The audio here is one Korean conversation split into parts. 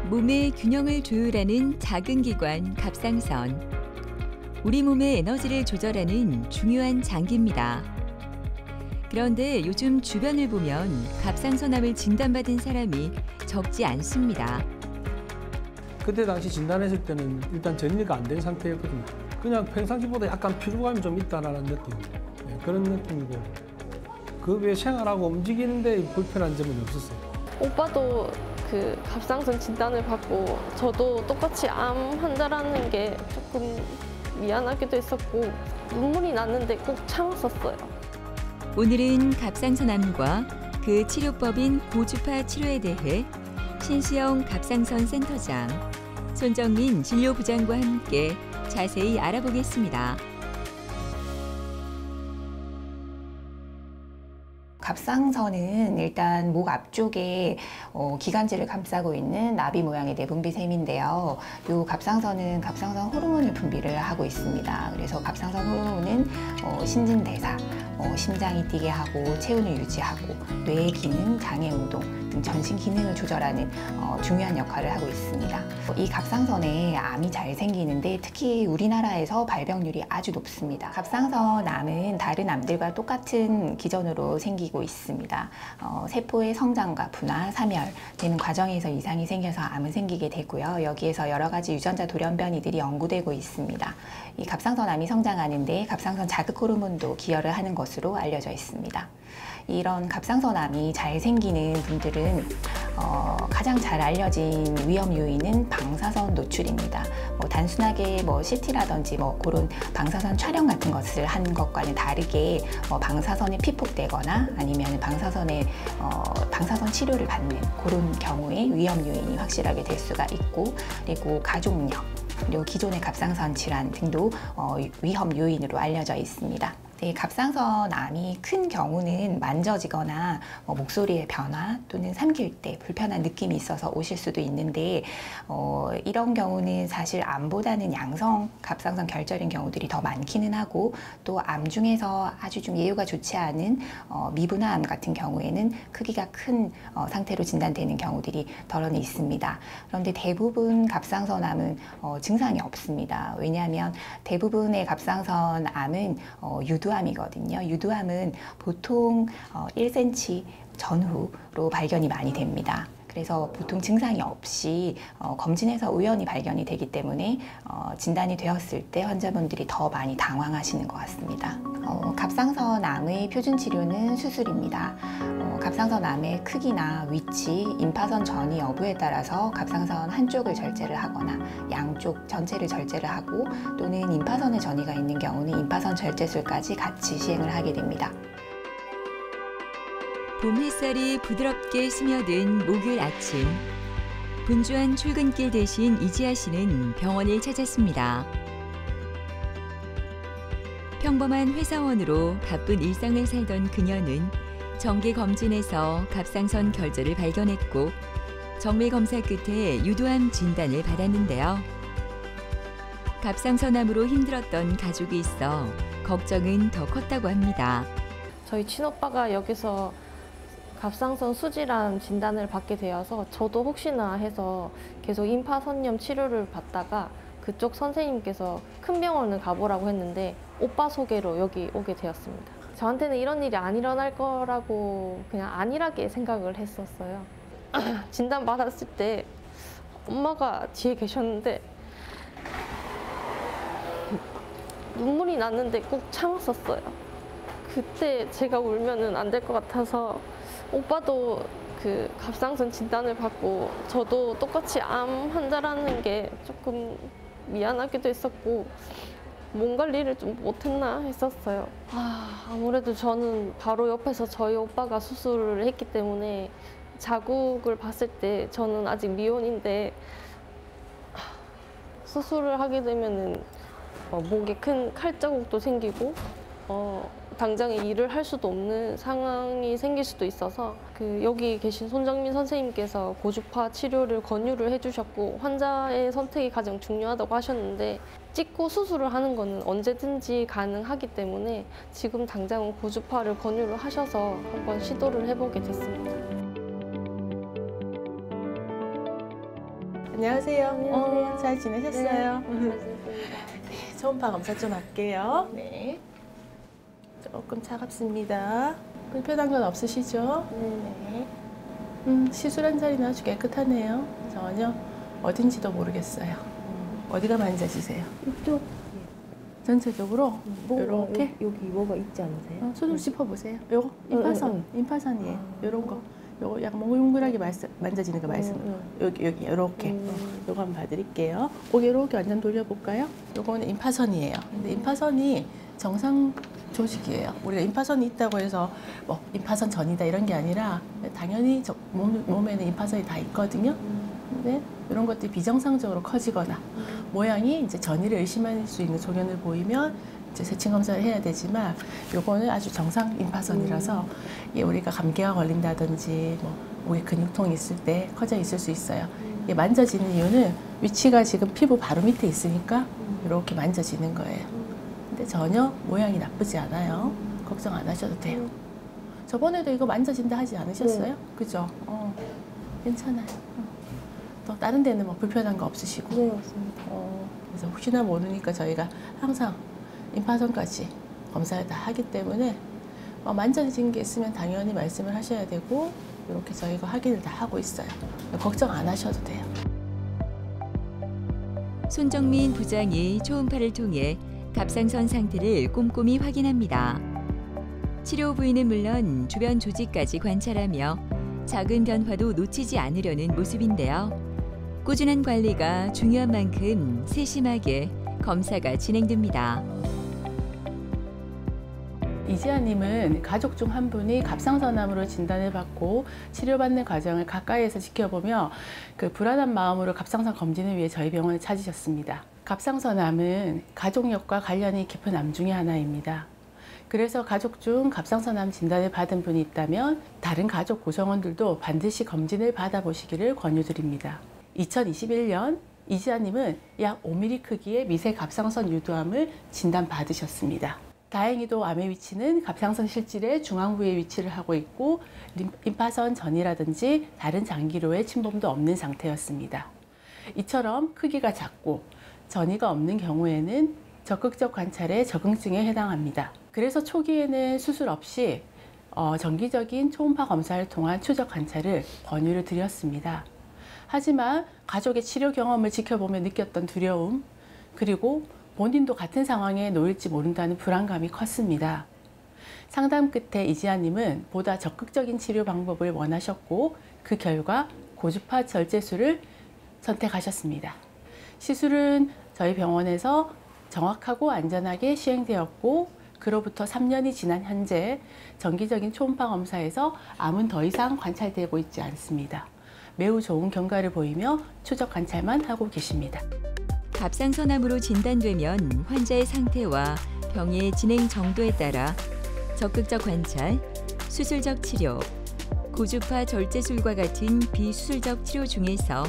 몸의 균형을 조율하는 작은 기관 갑상선. 우리 몸의 에너지를 조절하는 중요한 장기입니다. 그런데 요즘 주변을 보면 갑상선암을 진단받은 사람이 적지 않습니다. 그때 당시 진단했을 때는 일단 정리가 안 된 상태였거든요. 그냥 평상시보다 약간 피로감이 좀 있다라는 느낌, 그런 느낌이고 그 외에 생활하고 움직이는데 불편한 점은 없었어요. 오빠도 그 갑상선 진단을 받고 저도 똑같이 암 환자라는 게 조금 미안하기도 했었고 눈물이 났는데 꼭 참았었어요. 오늘은 갑상선암과 그 치료법인 고주파 치료에 대해 신시영 갑상선 센터장, 손정민 진료부장과 함께 자세히 알아보겠습니다. 갑상선은 일단 목 앞쪽에 기관지를 감싸고 있는 나비 모양의 내분비샘인데요. 이 갑상선은 갑상선 호르몬을 분비를 하고 있습니다. 그래서 갑상선 호르몬은 신진대사, 심장이 뛰게 하고 체온을 유지하고 뇌의 기능, 장애 운동 등 전신 기능을 조절하는 중요한 역할을 하고 있습니다. 이 갑상선에 암이 잘 생기는데 특히 우리나라에서 발병률이 아주 높습니다. 갑상선 암은 다른 암들과 똑같은 기전으로 생기고 있습니다. 세포의 성장과 분화, 사멸 되는 과정에서 이상이 생겨서 암은 생기게 되고요. 여기에서 여러 가지 유전자 돌연변이들이 연구되고 있습니다. 이 갑상선 암이 성장하는데 갑상선 자극 호르몬도 기여를 하는 것으로 알려져 있습니다. 이런 갑상선암이 잘 생기는 분들은 가장 잘 알려진 위험 요인은 방사선 노출입니다. 단순하게 CT라든지 그런 방사선 촬영 같은 것을 하는 것과는 다르게 방사선에 피폭되거나 아니면 방사선 치료를 받는 그런 경우에 위험 요인이 확실하게 될 수가 있고, 그리고 가족력, 그리고 기존의 갑상선 질환 등도 위험 요인으로 알려져 있습니다. 네, 갑상선 암이 큰 경우는 만져지거나 목소리의 변화 또는 삼킬 때 불편한 느낌이 있어서 오실 수도 있는데 이런 경우는 사실 암보다는 양성 갑상선 결절인 경우들이 더 많기는 하고, 또 암 중에서 아주 좀 예후가 좋지 않은 미분화암 같은 경우에는 크기가 큰 상태로 진단되는 경우들이 덜어는 있습니다. 그런데 대부분 갑상선암은 증상이 없습니다. 왜냐하면 대부분의 갑상선 암은 유두암이거든요. 유두암은 보통 1cm 전후로 발견이 많이 됩니다. 그래서 보통 증상이 없이 검진해서 우연히 발견이 되기 때문에 진단이 되었을 때 환자분들이 더 많이 당황하시는 것 같습니다. 갑상선 암의 표준 치료는 수술입니다. 갑상선 암의 크기나 위치, 임파선 전이 여부에 따라서 갑상선 한쪽을 절제를 하거나 양쪽 전체를 절제를 하고, 또는 임파선의 전이가 있는 경우는 임파선 절제술까지 같이 시행을 하게 됩니다. 봄 햇살이 부드럽게 스며든 목요일 아침, 분주한 출근길 대신 이지아 씨는 병원을 찾았습니다. 평범한 회사원으로 바쁜 일상을 살던 그녀는 정기 검진에서 갑상선 결절을 발견했고 정밀 검사 끝에 유두암 진단을 받았는데요. 갑상선암으로 힘들었던 가족이 있어 걱정은 더 컸다고 합니다. 저희 친오빠가 여기서 갑상선 수질암 진단을 받게 되어서 저도 혹시나 해서 계속 임파선염 치료를 받다가 그쪽 선생님께서 큰 병원을 가보라고 했는데 오빠 소개로 여기 오게 되었습니다. 저한테는 이런 일이 안 일어날 거라고 그냥 안일하게 생각을 했었어요. 진단 받았을 때 엄마가 뒤에 계셨는데 눈물이 났는데 꼭 참았었어요. 그때 제가 울면은 안 될 것 같아서 오빠도 그 갑상선 진단을 받고 저도 똑같이 암 환자라는 게 조금 미안하기도 했었고 몸 관리를 좀 못했나 했었어요. 아무래도 저는 바로 옆에서 저희 오빠가 수술을 했기 때문에 자국을 봤을 때 저는 아직 미혼인데 수술을 하게 되면은 목에 큰 칼자국도 생기고 당장 일을 할 수도 없는 상황이 생길 수도 있어서 여기 계신 손정민 선생님께서 고주파 치료를 권유를 해주셨고 환자의 선택이 가장 중요하다고 하셨는데 찍고 수술을 하는 거는 언제든지 가능하기 때문에 지금 당장은 고주파를 권유를 하셔서 한번 시도를 해보게 됐습니다. 안녕하세요. 잘 지내셨어요? 네. 초음파 검사 좀 할게요. 네. 조금 차갑습니다. 불편한 건 없으시죠? 네. 시술한 자리는 아주 깨끗하네요. 전혀 어딘지도 모르겠어요. 어디가 만져지세요? 이쪽. 전체적으로 이렇게 여기 뭐가 있지 않으세요? 손으로 짚어보세요. 요거 임파선, 임파선이에요. 요런 거. 요거 약간 몽글몽글하게 만져지는 거 말씀. 여기 이렇게. 요거 한번 봐드릴게요. 고개 이렇게 완전 돌려볼까요? 요거는 임파선이에요. 근데 임파선이 정상 조직이에요. 우리가 임파선이 있다고 해서 뭐 임파선 전이다 이런 게 아니라 당연히 몸에는 임파선이 다 있거든요. 근데 이런 것들이 비정상적으로 커지거나 모양이 이제 전이를 의심할 수 있는 소견을 보이면 이제 세층 검사를 해야 되지만 요거는 아주 정상 임파선이라서 우리가 감기가 걸린다든지 뭐 목에 근육통이 있을 때 커져 있을 수 있어요. 이게 만져지는 이유는 위치가 지금 피부 바로 밑에 있으니까 이렇게 만져지는 거예요. 근데 전혀 모양이 나쁘지 않아요. 걱정 안 하셔도 돼요. 저번에도 이거 만져진다 하지 않으셨어요? 그죠? 괜찮아요. 또 다른 데는 뭐 불편한 거 없으시고? 네, 맞습니다. 그래서 혹시나 모르니까 저희가 항상 임파선까지 검사를 다 하기 때문에 만져진 게 있으면 당연히 말씀을 하셔야 되고 이렇게 저희가 확인을 다 하고 있어요. 걱정 안 하셔도 돼요. 손정민 부장이 초음파를 통해 갑상선 상태를 꼼꼼히 확인합니다. 치료 부위는 물론 주변 조직까지 관찰하며 작은 변화도 놓치지 않으려는 모습인데요. 꾸준한 관리가 중요한 만큼 세심하게 검사가 진행됩니다. 이지아님은 가족 중 한 분이 갑상선암으로 진단을 받고 치료받는 과정을 가까이에서 지켜보며 그 불안한 마음으로 갑상선 검진을 위해 저희 병원을 찾으셨습니다. 갑상선암은 가족력과 관련이 깊은 암 중에 하나입니다. 그래서 가족 중 갑상선암 진단을 받은 분이 있다면 다른 가족 구성원들도 반드시 검진을 받아보시기를 권유드립니다. 2021년 이지아님은 약 5mm 크기의 미세 갑상선 유두암을 진단받으셨습니다. 다행히도 암의 위치는 갑상선 실질의 중앙부에 위치를 하고 있고 임파선 전이라든지 다른 장기로의 침범도 없는 상태였습니다. 이처럼 크기가 작고 전이가 없는 경우에는 적극적 관찰에 적응증에 해당합니다. 그래서 초기에는 수술 없이 정기적인 초음파 검사를 통한 추적 관찰을 권유를 드렸습니다. 하지만 가족의 치료 경험을 지켜보며 느꼈던 두려움, 그리고 본인도 같은 상황에 놓일지 모른다는 불안감이 컸습니다. 상담 끝에 이지아님은 보다 적극적인 치료 방법을 원하셨고 그 결과 고주파 절제술을 선택하셨습니다. 시술은 저희 병원에서 정확하고 안전하게 시행되었고 그로부터 3년이 지난 현재 정기적인 초음파 검사에서 암은 더 이상 관찰되고 있지 않습니다. 매우 좋은 경과를 보이며 추적 관찰만 하고 계십니다. 갑상선암으로 진단되면 환자의 상태와 병의 진행 정도에 따라 적극적 관찰, 수술적 치료, 고주파 절제술과 같은 비수술적 치료 중에서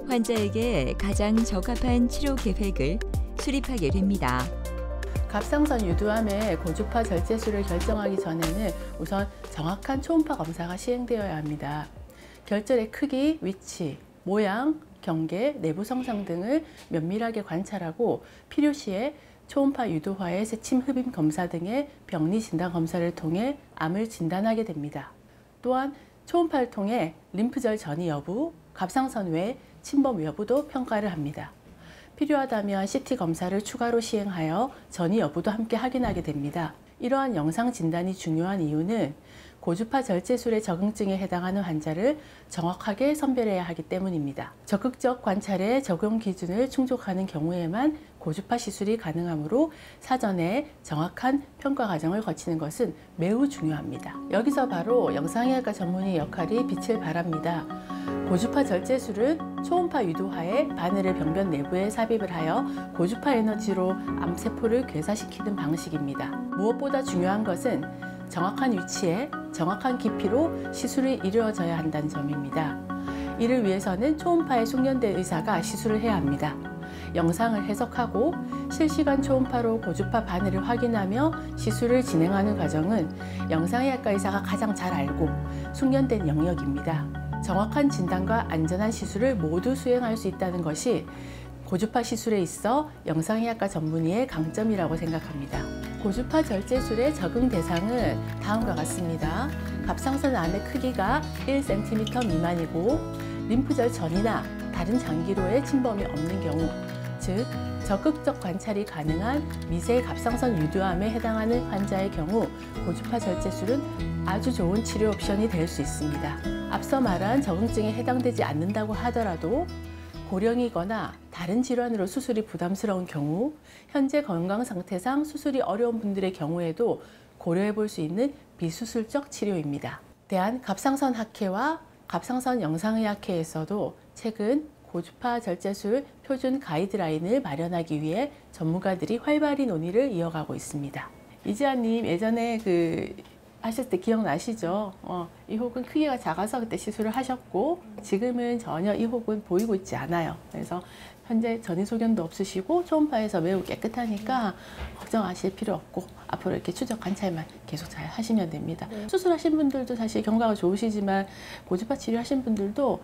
환자에게 가장 적합한 치료 계획을 수립하게 됩니다. 갑상선 유두암의 고주파 절제술을 결정하기 전에는 우선 정확한 초음파 검사가 시행되어야 합니다. 결절의 크기, 위치, 모양, 경계, 내부 성상 등을 면밀하게 관찰하고 필요시에 초음파 유도화의 세침 흡입 검사 등의 병리 진단 검사를 통해 암을 진단하게 됩니다. 또한 초음파를 통해 림프절 전이 여부, 갑상선 외 침범 여부도 평가를 합니다. 필요하다면 CT 검사를 추가로 시행하여 전이 여부도 함께 확인하게 됩니다. 이러한 영상 진단이 중요한 이유는 고주파 절제술의 적응증에 해당하는 환자를 정확하게 선별해야 하기 때문입니다. 적극적 관찰의 적용 기준을 충족하는 경우에만 고주파 시술이 가능하므로 사전에 정확한 평가 과정을 거치는 것은 매우 중요합니다. 여기서 바로 영상의학과 전문의 역할이 빛을 발합니다. 고주파 절제술은 초음파 유도하에 바늘을 병변 내부에 삽입을 하여 고주파 에너지로 암세포를 괴사시키는 방식입니다. 무엇보다 중요한 것은 정확한 위치에 정확한 깊이로 시술이 이루어져야 한다는 점입니다. 이를 위해서는 초음파에 숙련된 의사가 시술을 해야 합니다. 영상을 해석하고 실시간 초음파로 고주파 바늘을 확인하며 시술을 진행하는 과정은 영상의학과 의사가 가장 잘 알고 숙련된 영역입니다. 정확한 진단과 안전한 시술을 모두 수행할 수 있다는 것이 고주파 시술에 있어 영상의학과 전문의의 강점이라고 생각합니다. 고주파 절제술의 적응 대상은 다음과 같습니다. 갑상선 암의 크기가 1cm 미만이고 림프절 전이나 다른 장기로의 침범이 없는 경우, 즉 적극적 관찰이 가능한 미세 갑상선 유두암에 해당하는 환자의 경우 고주파 절제술은 아주 좋은 치료 옵션이 될 수 있습니다. 앞서 말한 적응증에 해당되지 않는다고 하더라도 고령이거나 다른 질환으로 수술이 부담스러운 경우, 현재 건강 상태상 수술이 어려운 분들의 경우에도 고려해 볼 수 있는 비수술적 치료입니다. 대한갑상선학회와 갑상선 영상의학회에서도 최근 고주파 절제술 표준 가이드라인을 마련하기 위해 전문가들이 활발히 논의를 이어가고 있습니다. 이지아님 예전에 하셨을 때 기억나시죠? 이 혹은 크기가 작아서 그때 시술을 하셨고 지금은 전혀 이 혹은 보이고 있지 않아요. 그래서 현재 전이 소견도 없으시고 초음파에서 매우 깨끗하니까 걱정하실 필요 없고 앞으로 이렇게 추적 관찰만 계속 잘 하시면 됩니다. 수술하신 분들도 사실 경과가 좋으시지만 고주파 치료하신 분들도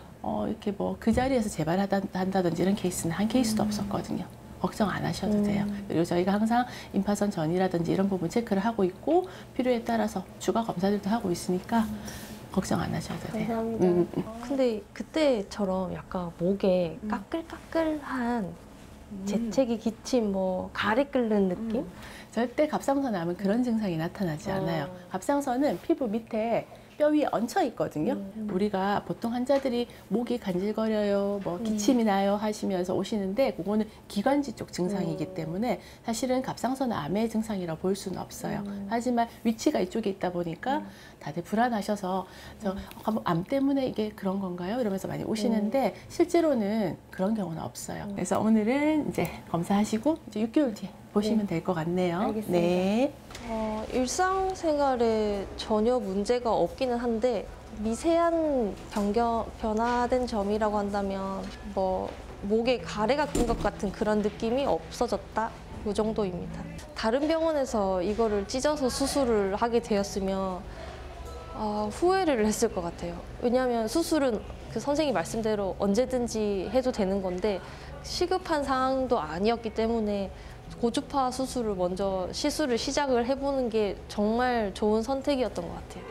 이렇게 뭐 그 자리에서 재발한다든지 이런 케이스는 한 케이스도 없었거든요. 걱정 안 하셔도 돼요. 그리고 저희가 항상 임파선 전이라든지 이런 부분 체크를 하고 있고 필요에 따라서 추가 검사들도 하고 있으니까 걱정 안 하셔도 돼요. 감사합니다. 근데 그때처럼 약간 목에 까끌까끌한 재채기, 기침, 뭐 가래 끓는 느낌? 절대 갑상선 암은 그런 증상이 나타나지 않아요. 갑상선은 피부 밑에 뼈 위에 얹혀 있거든요. 우리가 보통 환자들이 목이 간질거려요, 뭐 기침이 나요 하시면서 오시는데 그거는 기관지 쪽 증상이기 때문에 사실은 갑상선 암의 증상이라고 볼 수는 없어요. 하지만 위치가 이쪽에 있다 보니까 다들 불안하셔서 암 때문에 이게 그런 건가요? 이러면서 많이 오시는데 실제로는 그런 경우는 없어요. 그래서 오늘은 이제 검사하시고 이제 6개월 뒤에 보시면 될 것 같네요. 알겠습니다. 네. 일상생활에 전혀 문제가 없기는 한데 미세한 변화된 점이라고 한다면 뭐 목에 가래가 낀 것 같은 그런 느낌이 없어졌다 이 정도입니다. 다른 병원에서 이거를 찢어서 수술을 하게 되었으면 후회를 했을 것 같아요. 왜냐하면 수술은 그 선생님 말씀대로 언제든지 해도 되는 건데 시급한 상황도 아니었기 때문에 고주파 수술을 먼저 시술을 시작을 해보는 게 정말 좋은 선택이었던 것 같아요.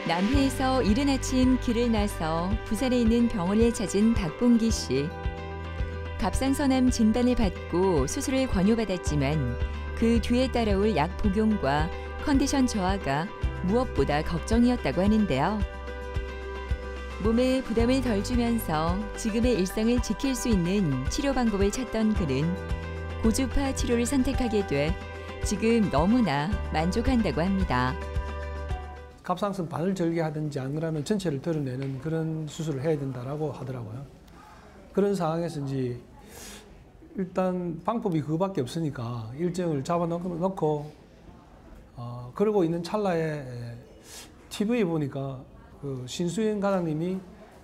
남해에서 이른 아침 길을 나서 부산에 있는 병원을 찾은 박봉기 씨. 갑상선암 진단을 받고 수술을 권유받았지만 그 뒤에 따라올 약 복용과 컨디션 저하가 무엇보다 걱정이었다고 하는데요. 몸에 부담을 덜 주면서 지금의 일상을 지킬 수 있는 치료 방법을 찾던 그는 고주파 치료를 선택하게 돼 지금 너무나 만족한다고 합니다. 갑상선 바늘 절개하든지 안 그러면 전체를 드러내는 그런 수술을 해야 된다라고 하더라고요. 그런 상황에서 이제 일단 방법이 그거밖에 없으니까 일정을 잡아놓고 그러고 있는 찰나에 TV에 보니까 그 신수연 과장님이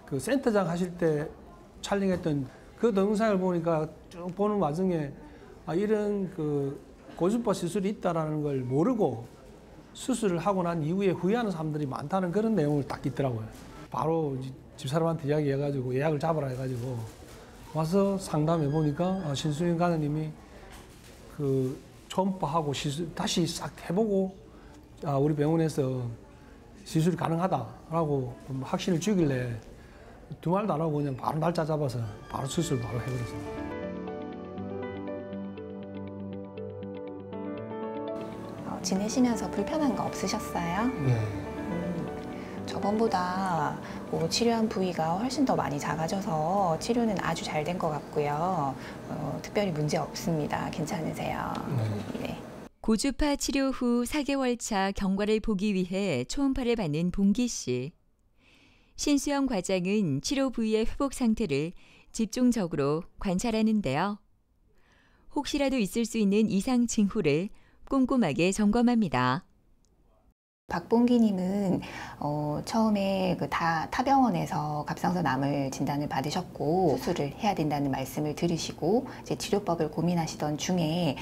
그 센터장 하실 때 촬영했던 그 동영상을 보니까 쭉 보는 와중에 이런 그 고주파 시술이 있다라는 걸 모르고 수술을 하고 난 이후에 후회하는 사람들이 많다는 그런 내용을 딱 있더라고요. 바로 집사람한테 이야기해가지고 예약을 잡으라 해가지고 와서 상담해 보니까 신수연 과장님이 그 초음파하고 시술 다시 싹 해보고 우리 병원에서 시술이 가능하다라고 확신을 주길래 두 말도 안 하고 그냥 바로 날짜 잡아서 바로 수술 바로 해버렸습니다. 지내시면서 불편한 거 없으셨어요? 예. 저번보다 치료한 부위가 훨씬 더 많이 작아져서 치료는 아주 잘 된 것 같고요. 특별히 문제 없습니다. 괜찮으세요? 네. 고주파 치료 후 4개월 차 경과를 보기 위해 초음파를 받는 봉기 씨. 신수영 과장은 치료 부위의 회복 상태를 집중적으로 관찰하는데요. 혹시라도 있을 수 있는 이상 징후를 꼼꼼하게 점검합니다. 박봉기님은 처음에 타병원에서 갑상선암을 진단을 받으셨고 수술을 해야 된다는 말씀을 들으시고 이제 치료법을 고민하시던 중에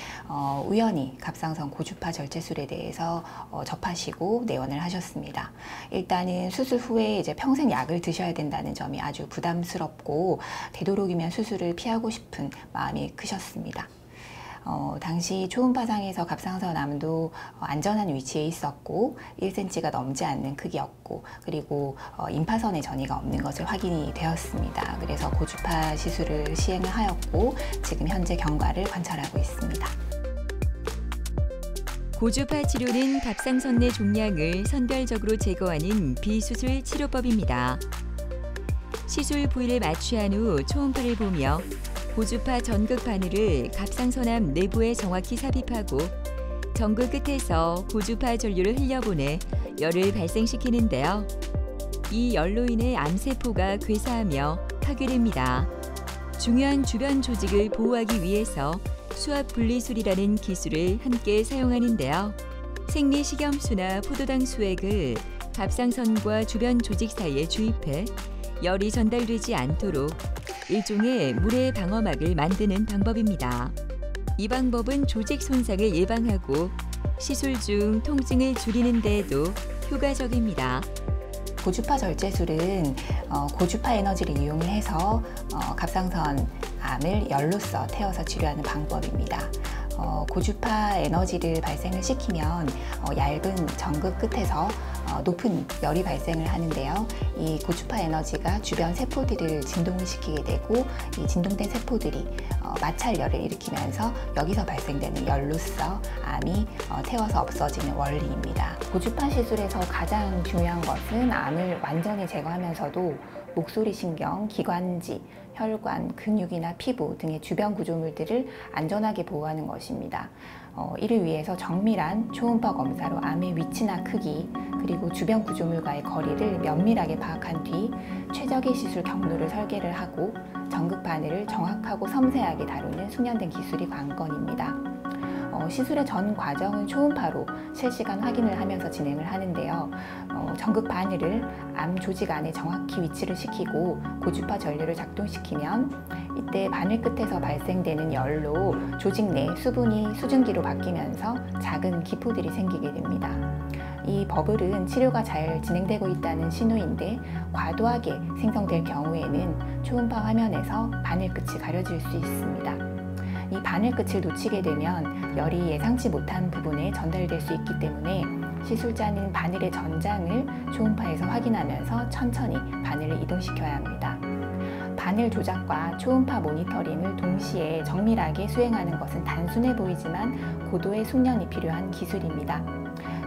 우연히 갑상선 고주파 절제술에 대해서 접하시고 내원을 하셨습니다. 일단은 수술 후에 이제 평생 약을 드셔야 된다는 점이 아주 부담스럽고 되도록이면 수술을 피하고 싶은 마음이 크셨습니다. 당시 초음파상에서 갑상선암도 안전한 위치에 있었고 1cm가 넘지 않는 크기였고 그리고 임파선에 전이가 없는 것을 확인이 되었습니다. 그래서 고주파 시술을 시행을 하였고 지금 현재 경과를 관찰하고 있습니다. 고주파 치료는 갑상선 내 종양을 선별적으로 제거하는 비수술 치료법입니다. 시술 부위를 마취한 후 초음파를 보며 고주파 전극 바늘을 갑상선암 내부에 정확히 삽입하고 전극 끝에서 고주파 전류를 흘려보내 열을 발생시키는데요. 이 열로 인해 암세포가 괴사하며 파괴됩니다. 중요한 주변 조직을 보호하기 위해서 수압 분리술이라는 기술을 함께 사용하는데요. 생리식염수나 포도당 수액을 갑상선과 주변 조직 사이에 주입해 열이 전달되지 않도록 일종의 물의 방어막을 만드는 방법입니다. 이 방법은 조직 손상을 예방하고 시술 중 통증을 줄이는 데에도 효과적입니다. 고주파 절제술은 고주파 에너지를 이용을 해서 갑상선 암을 열로써 태워서 치료하는 방법입니다. 고주파 에너지를 발생을 시키면 얇은 전극 끝에서 높은 열이 발생을 하는데요. 이 고주파 에너지가 주변 세포들을 진동을 시키게 되고 이 진동된 세포들이 마찰열을 일으키면서 여기서 발생되는 열로써 암이 태워서 없어지는 원리입니다. 고주파 시술에서 가장 중요한 것은 암을 완전히 제거하면서도 목소리 신경, 기관지, 혈관, 근육이나 피부 등의 주변 구조물들을 안전하게 보호하는 것입니다. 이를 위해서 정밀한 초음파 검사로 암의 위치나 크기, 그리고 주변 구조물과의 거리를 면밀하게 파악한 뒤 최적의 시술 경로를 설계를 하고 전극 바늘을 정확하고 섬세하게 다루는 숙련된 기술이 관건입니다. 시술의 전 과정은 초음파로 실시간 확인을 하면서 진행을 하는데요. 전극 바늘을 암 조직 안에 정확히 위치를 시키고 고주파 전류를 작동시키면 이때 바늘 끝에서 발생되는 열로 조직 내 수분이 수증기로 바뀌면서 작은 기포들이 생기게 됩니다. 이 버블은 치료가 잘 진행되고 있다는 신호인데 과도하게 생성될 경우에는 초음파 화면에서 바늘 끝이 가려질 수 있습니다. 이 바늘 끝을 놓치게 되면 열이 예상치 못한 부분에 전달될 수 있기 때문에 시술자는 바늘의 전장을 초음파에서 확인하면서 천천히 바늘을 이동시켜야 합니다. 바늘 조작과 초음파 모니터링을 동시에 정밀하게 수행하는 것은 단순해 보이지만 고도의 숙련이 필요한 기술입니다.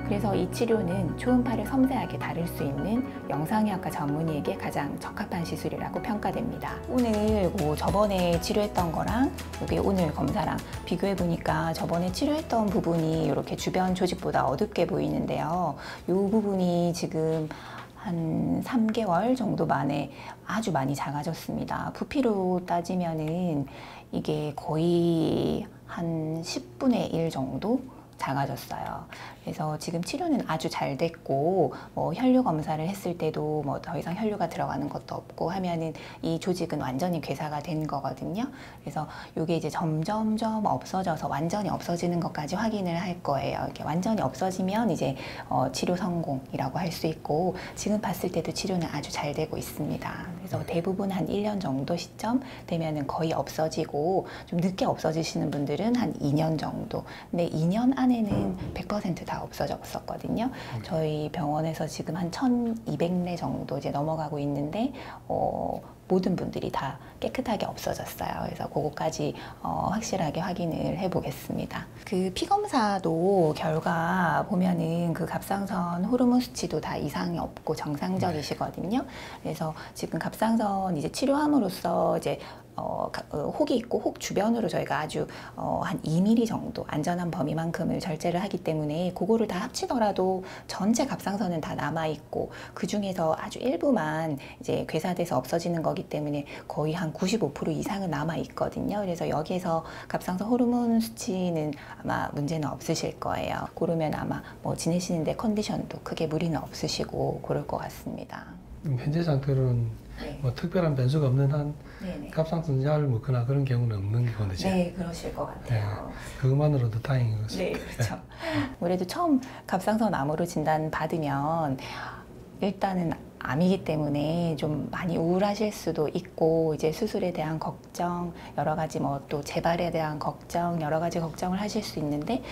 그래서 이 치료는 초음파를 섬세하게 다룰 수 있는 영상의학과 전문의에게 가장 적합한 시술이라고 평가됩니다. 오늘 저번에 치료했던 거랑 이게 오늘 검사랑 비교해 보니까 저번에 치료했던 부분이 이렇게 주변 조직보다 어둡게 보이는데요. 이 부분이 지금 한 3개월 정도 만에 아주 많이 작아졌습니다. 부피로 따지면은 이게 거의 한 10분의 1 정도 작아졌어요. 그래서 지금 치료는 아주 잘 됐고 혈류 검사를 했을 때도 더 이상 혈류가 들어가는 것도 없고 하면은 이 조직은 완전히 괴사가 된 거거든요. 그래서 이게 이제 점점점 없어져서 완전히 없어지는 것까지 확인을 할 거예요. 이렇게 완전히 없어지면 이제 치료 성공이라고 할 수 있고 지금 봤을 때도 치료는 아주 잘 되고 있습니다. 그래서 대부분 한 1년 정도 시점 되면은 거의 없어지고 좀 늦게 없어지시는 분들은 한 2년 정도. 근데 2년 안에는 100% 다 없어졌었거든요. 저희 병원에서 지금 한 1,200례 정도 이제 넘어가고 있는데 모든 분들이 다 깨끗하게 없어졌어요. 그래서 그거까지 확실하게 확인을 해보겠습니다. 그 피검사도 결과 보면은 그 갑상선 호르몬 수치도 다 이상이 없고 정상적이시거든요. 그래서 지금 갑상선 이제 치료함으로써 이제 혹이 있고 혹 주변으로 저희가 아주 한 2mm 정도 안전한 범위만큼을 절제를 하기 때문에 그거를 다 합치더라도 전체 갑상선은 다 남아있고 그 중에서 아주 일부만 이제 괴사돼서 없어지는 거기 때문에 거의 한 95% 이상은 남아있거든요. 그래서 여기에서 갑상선 호르몬 수치는 아마 문제는 없으실 거예요. 그러면 아마 뭐 지내시는데 컨디션도 크게 무리는 없으시고 그럴 것 같습니다. 현재 상태로는 네. 뭐 특별한 변수가 없는 한 네네. 갑상선 약을 먹거나 그런 경우는 없는 거죠. 네, 그러실 것 같아요. 그것만으로도 다행인 것같습니다. 네, 그렇죠. 그래도 처음 갑상선 암으로 진단 받으면 일단은 암이기 때문에 좀 많이 우울하실 수도 있고 이제 수술에 대한 걱정, 여러 가지 뭐 또 재발에 대한 걱정, 여러 가지 걱정을 하실 수 있는데